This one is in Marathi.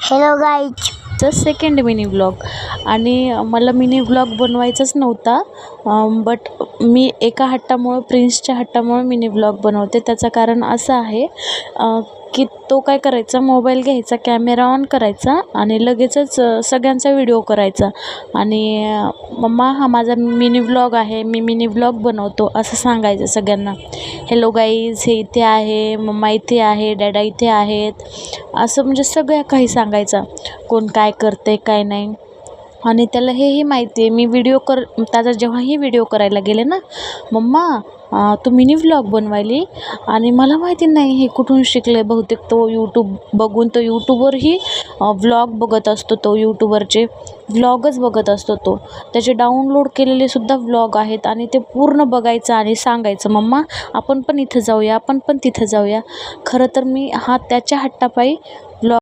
Hello guys. चा सेकंड मिनी व्लॉग. आणि मला मिनी व्लॉग बनवायचाच नव्हता, बट मी एका हट्टामुळं, प्रिन्सच्या हट्टामुळं मिनी व्लॉग बनवते. त्याचं कारण असं आहे की तो काय करायचा, मोबाईल घ्यायचा, कॅमेरा ऑन करायचा आणि लगेचच सगळ्यांचा व्हिडिओ करायचा आणि मम्मा हा माझा मिनी व्लॉग आहे, मी मिनी व्लॉग बनवतो असं सांगायचं सगळ्यांना. हॅलो गाईज, हे इथे आहे, मम्मा इथे आहे, डॅडा इथे आहेत, असं म्हणजे सगळ्या काही सांगायचा, कोण काय करते काय नाही. आणि त्याला हेही माहिती आहे मी त्याचा जेव्हाही व्हिडिओ करायला गेले ना, मम्मा तू मिनी व्लॉग बनवायली. आणि मला माहिती नाही हे कुठून शिकले, बहुतेक तो यूट्यूब बघून, तो यूट्यूबवरही व्लॉग बघत असतो, तो यूट्यूबवरचे व्लॉगच बघत असतो तो. त्याचे डाउनलोड केलेले सुद्धा व्लॉग आहेत आणि ते पूर्ण बघायचं आणि सांगायचं, मम्मा आपण पण इथं जाऊया, आपण पण तिथं जाऊया. खरं तर मी त्याच्या हट्टापायी